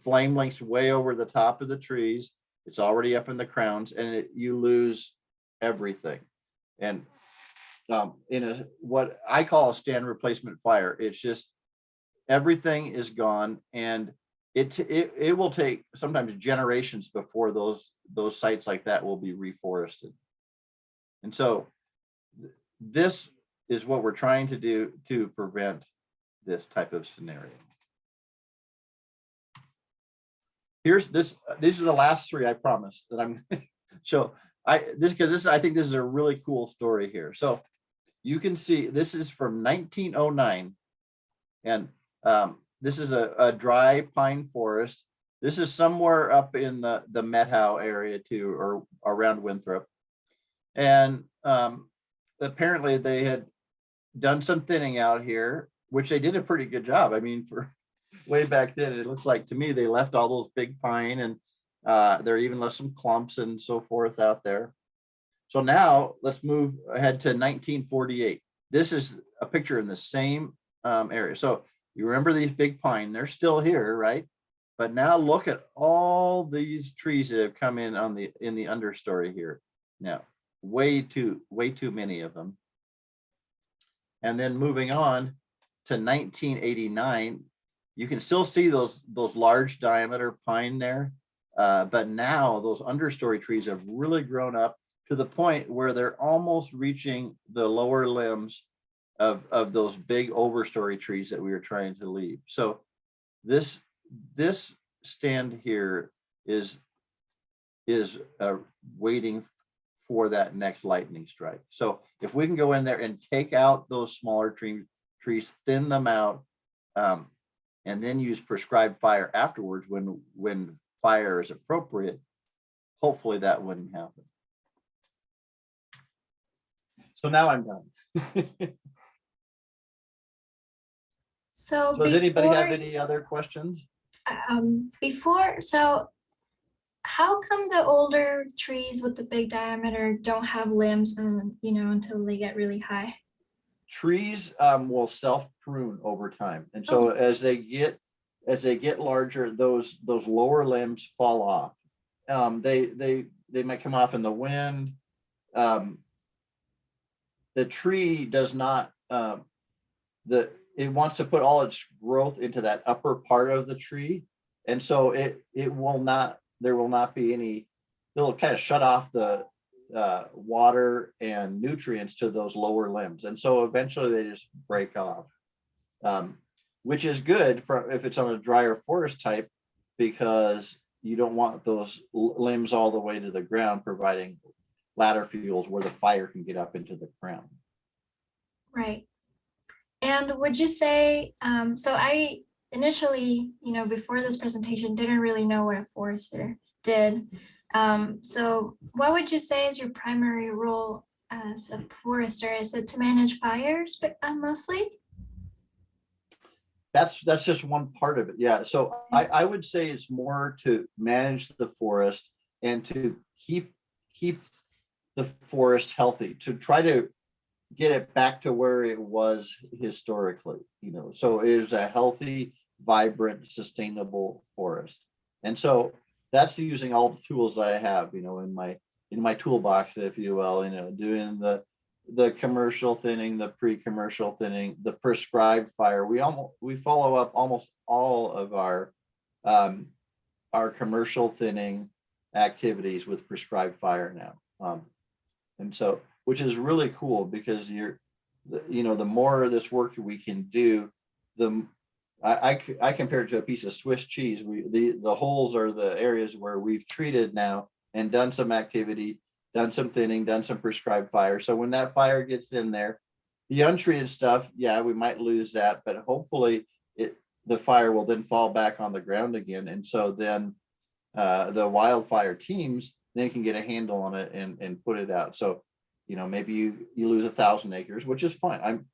Flame lengths way over the top of the trees. It's already up in the crowns, and you lose everything. And in what I call a stand replacement fire, it's just everything is gone, and it will take sometimes generations before those sites like that will be reforested. And so this is what we're trying to do to prevent this type of scenario. These are the last 3, I promise, that I'm going to show. I think this is a really cool story here. So you can see this is from 1909, and this is a dry pine forest. This is somewhere up in the Methow area too, or around Winthrop. And apparently they had done some thinning out here, which they did a pretty good job. I mean, for way back then, it looks like to me they left all those big pine, and there even left some clumps and so forth out there. So now let's move ahead to 1948. This is a picture in the same area. So you remember these big pine, they're still here, right? But now look at all these trees that have come in in the understory here. Now, way too many of them. And then moving on to 1989, you can still see those large diameter pine there, but now those understory trees have really grown up. to the point where they're almost reaching the lower limbs of those big overstory trees that we were trying to leave. So this stand here is waiting for that next lightning strike. So if we can go in there and take out those smaller trees, thin them out, and then use prescribed fire afterwards when fire is appropriate, hopefully that wouldn't happen. So now I'm done.
So
Does anybody have
before,
any other questions?
so how come the older trees with the big diameter don't have limbs, until they get really high?
Trees will self prune over time, and so as they get larger, those lower limbs fall off. They might come off in the wind. The tree does not it wants to put all its growth into that upper part of the tree, and so there will not be any. It'll kind of shut off the water and nutrients to those lower limbs, and so eventually they just break off, which is good for if it's on a drier forest type, because you don't want those limbs all the way to the ground, providing ladder fuels where the fire can get up into the ground.
Right. And would you say, so I initially, before this presentation, didn't really know what a forester did. So what would you say is your primary role as a forester? Is it to manage fires, but mostly?
That's just one part of it. Yeah. So I would say it's more to manage the forest and to keep the forest healthy, to try to get it back to where it was historically, so it is a healthy, vibrant, sustainable forest. And so that's using all the tools I have, in my toolbox, if you will, doing the commercial thinning, the pre-commercial thinning, the prescribed fire. We follow up almost all of our commercial thinning activities with prescribed fire now. And so, which is really cool, because the more of this work we can do, I compare it to a piece of Swiss cheese. The holes are the areas where we've treated now and done some activity, done some thinning, done some prescribed fire. So when that fire gets in there, the untreated stuff, yeah, we might lose that, but hopefully the fire will then fall back on the ground again. And so then the wildfire teams then can get a handle on it and put it out. So, maybe you lose 1,000 acres, which is fine.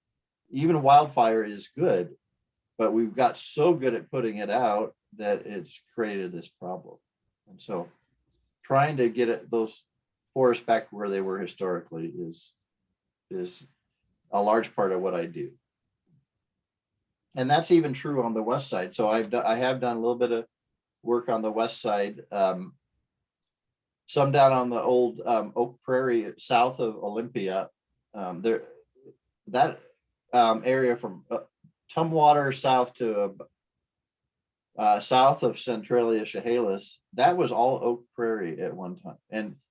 Even wildfire is good, but we've got so good at putting it out that it's created this problem. And so trying to get those forests back where they were historically is a large part of what I do. And that's even true on the west side. So I have done a little bit of work on the west side, some down on the old Oak Prairie south of Olympia. That area from Tumwater south to south of Centralia Chehalis, that was all Oak Prairie at one time.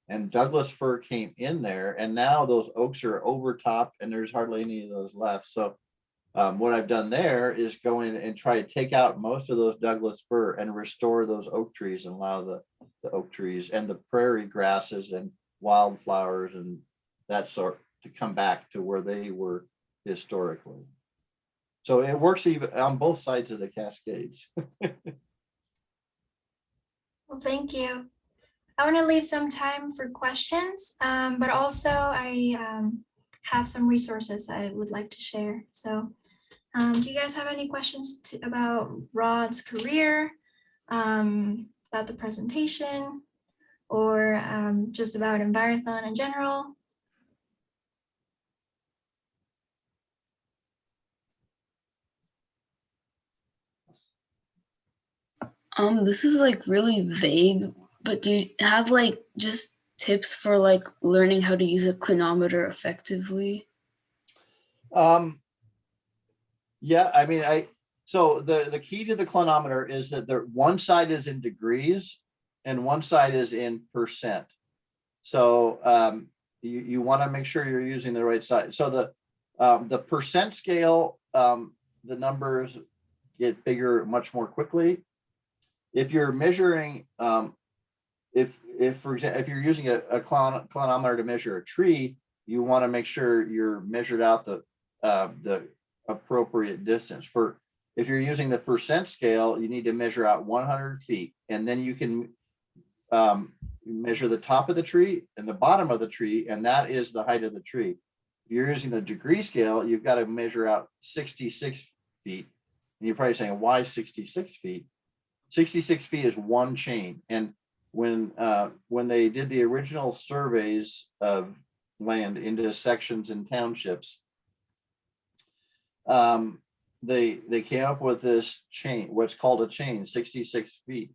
And Douglas fir came in there, and now those oaks are overtopped and there's hardly any of those left. So what I've done there is go in and try to take out most of those Douglas fir and restore those oak trees, and allow the oak trees and the prairie grasses and wildflowers and that sort to come back to where they were historically. So it works even on both sides of the Cascades.
Well, thank you. I want to leave some time for questions, but also I have some resources I would like to share. So do you guys have any questions about Rod's career, about the presentation, or just about Envirothon in general?
This is like really vague, but do you have like just tips for like learning how to use a clinometer effectively?
Yeah, I mean, so the key to the clinometer is that one side is in degrees and one side is in percent. So you want to make sure you're using the right size. So the percent scale, the numbers get bigger much more quickly. If you're measuring, if for example, if you're using a clinometer to measure a tree, you want to make sure you're measured out the appropriate distance. If you're using the percent scale, you need to measure out 100 feet, and then you can measure the top of the tree and the bottom of the tree, and that is the height of the tree. If you're using the degree scale, you've got to measure out 66 feet. And you're probably saying, why 66 feet? 66 feet is one chain. And when they did the original surveys of land into sections and townships, they came up with this chain, what's called a chain, 66 feet.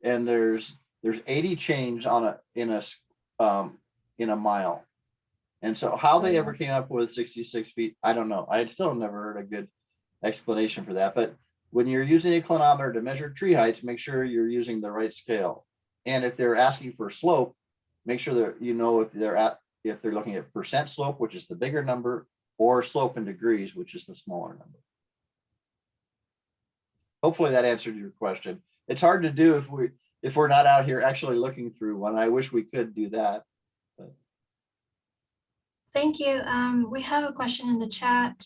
And there's 80 chains in a mile. And so how they ever came up with 66 feet, I don't know. I still never heard a good explanation for that. But when you're using a clinometer to measure tree heights, make sure you're using the right scale. And if they're asking for slope, make sure that you know if they're looking at percent slope, which is the bigger number, or slope in degrees, which is the smaller number. Hopefully that answered your question. It's hard to do if we're not out here actually looking through one. I wish we could do that. But.
Thank you. We have a question in the chat.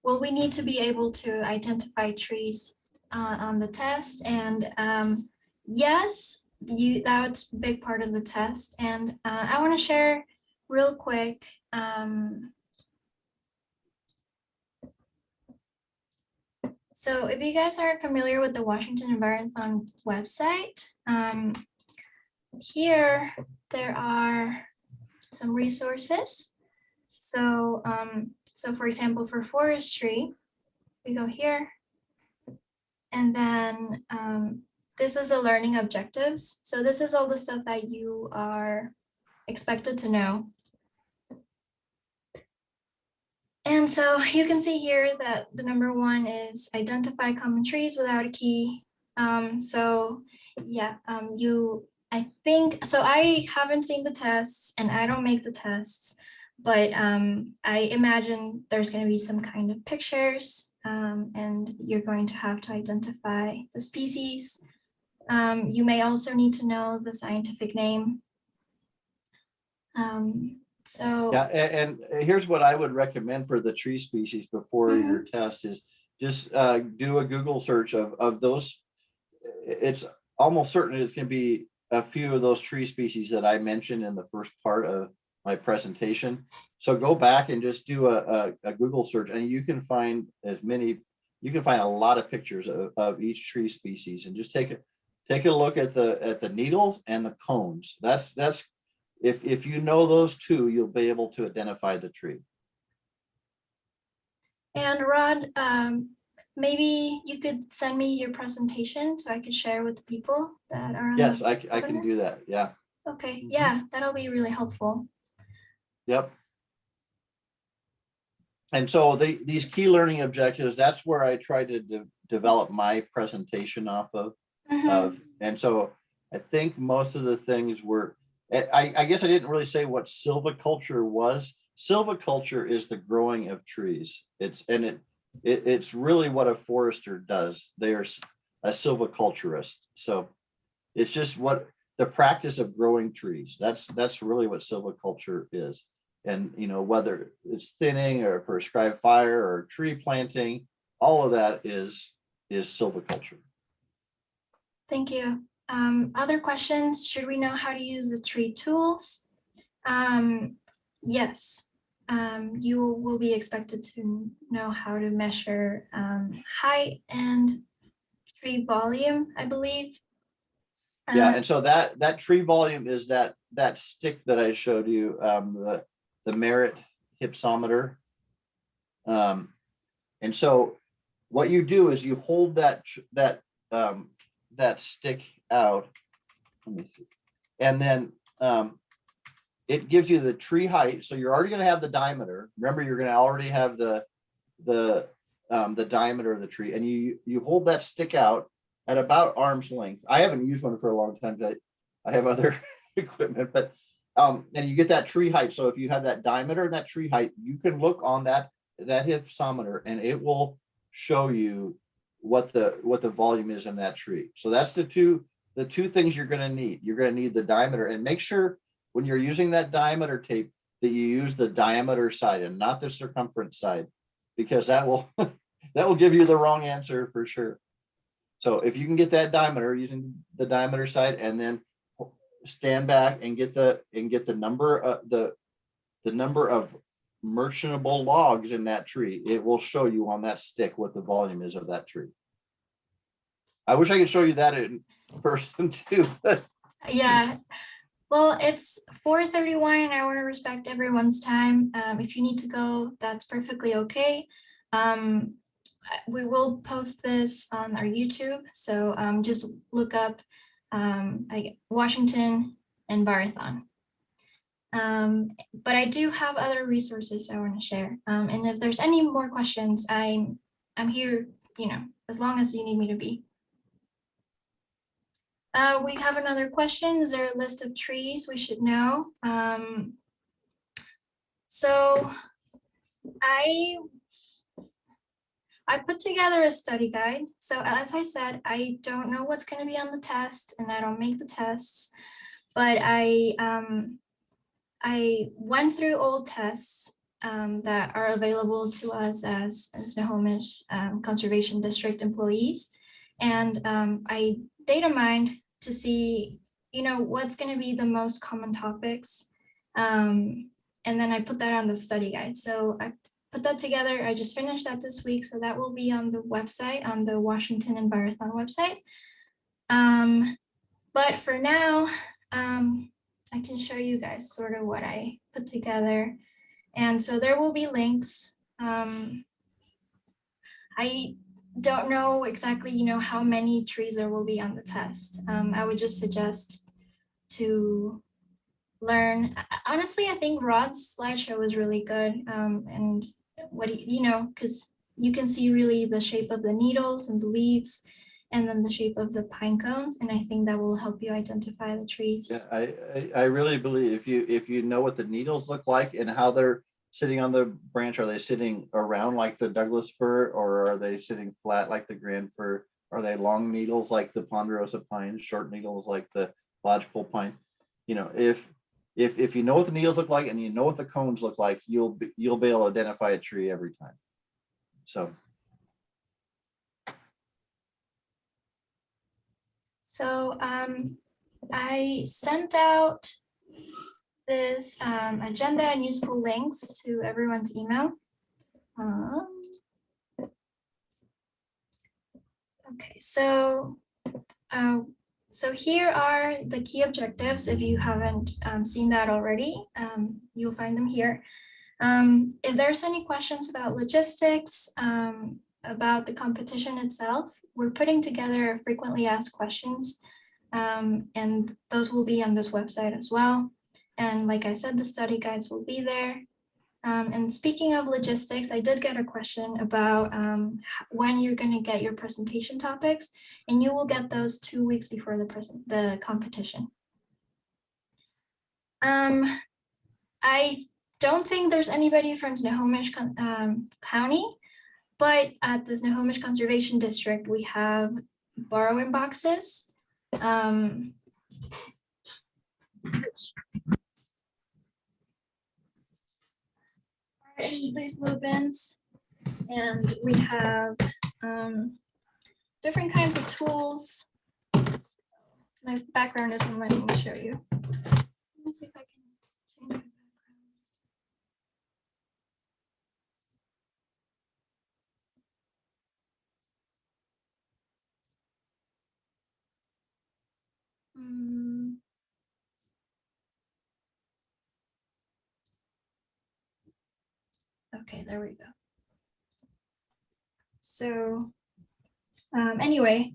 Will we need to be able to identify trees on the test? And yes, that's a big part of the test. And I want to share real quick. So if you guys aren't familiar with the Washington Envirothon website, here there are some resources. So, so for example, for forestry, we go here, and then this is the learning objectives. So this is all the stuff that you are expected to know. And so you can see here that the number one is identify common trees without a key. So yeah, I think, so I haven't seen the tests and I don't make the tests, but I imagine there's going to be some kind of pictures and you're going to have to identify the species. You may also need to know the scientific name. So
yeah, and here's what I would recommend for the tree species before your test is just do a Google search of those. It's almost certain it's going to be a few of those tree species that I mentioned in the first part of my presentation. So go back and just do a Google search, and you can find you can find a lot of pictures of each tree species, and just take a look at the needles and the cones. That's if you know those two, you'll be able to identify the tree.
And Rod, maybe you could send me your presentation so I could share with the people that are on.
Yes, I can do that. Yeah.
Okay. Yeah, that'll be really helpful.
Yep. And so these key learning objectives, that's where I try to develop my presentation off of. And so I think most of the things were, I guess I didn't really say what silviculture was. Silviculture is the growing of trees. It's really what a forester does. They are a silviculturist. So it's just what the practice of growing trees. That's really what silviculture is. And whether it's thinning or prescribed fire or tree planting, all of that is silviculture.
Thank you. Other questions? Should we know how to use the tree tools? Yes. You will be expected to know how to measure height and tree volume, I believe.
Yeah, and so that tree volume is that stick that I showed you, the merit hypsometer. And so what you do is you hold that stick out. Let me see. And then it gives you the tree height. So you're already going to have the diameter. Remember, you're going to already have the diameter of the tree, and you hold that stick out at about arm's length. I haven't used one for a long time. I have other equipment, but and you get that tree height. So if you have that diameter and that tree height, you can look on that hypsometer and it will show you what the volume is in that tree. So that's the two things you're going to need. You're going to need the diameter, and make sure when you're using that diameter tape that you use the diameter side and not the circumference side, because that will that will give you the wrong answer for sure. So if you can get that diameter using the diameter side, and then stand back and get the number the number of merchantable logs in that tree, it will show you on that stick what the volume is of that tree. I wish I could show you that in person too.
Yeah. Well, it's 4:31 and I want to respect everyone's time. If you need to go, that's perfectly okay. We will post this on our YouTube. So just look up Washington Envirothon. But I do have other resources I want to share. And if there's any more questions, I'm here, as long as you need me to be. We have another question. Is there a list of trees we should know? So I put together a study guide. So as I said, I don't know what's going to be on the test and I don't make the tests, but I went through old tests that are available to us as Snohomish Conservation District employees. And I data mined to see, what's going to be the most common topics. And then I put that on the study guide. So I put that together. I just finished that this week. So that will be on the website, on the Washington Envirothon website. But for now, I can show you guys sort of what I put together. And so there will be links. I don't know exactly, how many trees there will be on the test. I would just suggest to learn. Honestly, I think Rod's slideshow is really good. And what, because you can see really the shape of the needles and the leaves, and then the shape of the pine cones. And I think that will help you identify the trees.
Yeah, I really believe if you know what the needles look like and how they're sitting on the branch, are they sitting around like the Douglas fir, or are they sitting flat like the grand fir? Are they long needles like the ponderosa pine, short needles like the lodgepole pine? If you know what the needles look like and you know what the cones look like, you'll be able to identify a tree every time.
So I sent out this agenda and useful links to everyone's email. Okay, so here are the key objectives. If you haven't seen that already, you'll find them here. If there's any questions about logistics, about the competition itself, we're putting together frequently asked questions, and those will be on this website as well. And like I said, the study guides will be there. And speaking of logistics, I did get a question about when you're going to get your presentation topics, and you will get those 2 weeks before the competition. I don't think there's anybody from Snohomish County, but at the Snohomish Conservation District, we have borrowing boxes. In these little bins, and we have different kinds of tools. My background isn't letting me show you. Let's see if I can change my background. Okay, there we go. So anyway,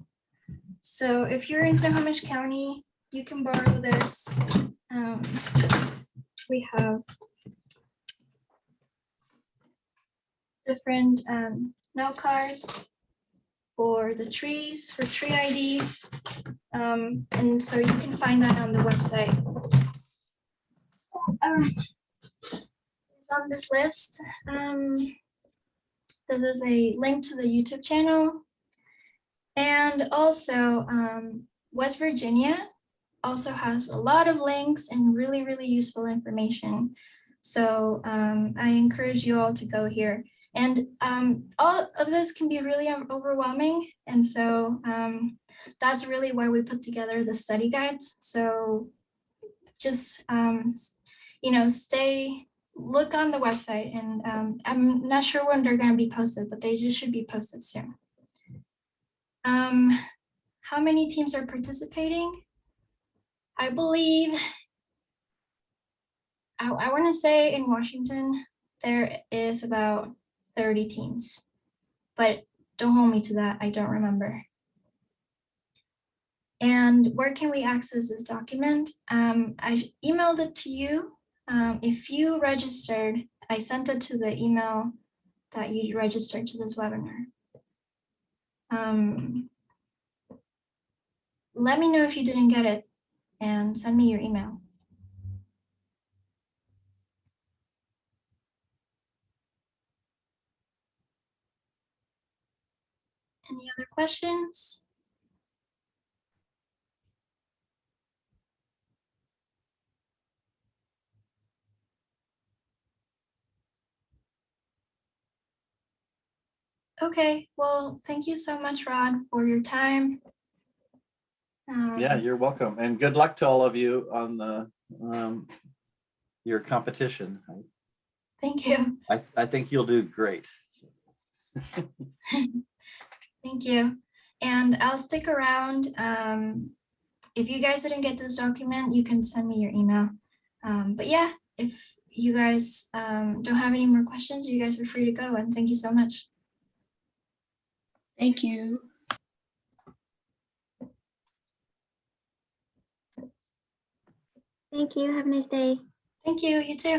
so if you're in Snohomish County, you can borrow this. We have different note cards for the trees, for tree ID. And so you can find that on the website. is on this list. This is a link to the YouTube channel. And also West Virginia also has a lot of links and really, really useful information. So I encourage you all to go here. And all of this can be really overwhelming. And so that's really why we put together the study guides. So just, you know, look on the website, and I'm not sure when they're going to be posted, but they just should be posted soon. How many teams are participating? I believe, I want to say in Washington, there is about 30 teams, but don't hold me to that. I don't remember. And where can we access this document? I emailed it to you. If you registered, I sent it to the email that you registered to this webinar. Let me know if you didn't get it and send me your email. Any other questions? Okay, well, thank you so much, Rod, for your time.
Yeah, you're welcome. And good luck to all of you on the your competition.
Thank you.
I think you'll do great.
Thank you. And I'll stick around. If you guys didn't get this document, you can send me your email. But yeah, if you guys don't have any more questions, you guys are free to go. And thank you so much.
Thank you.
Thank you. Have a nice day.
Thank you. You too.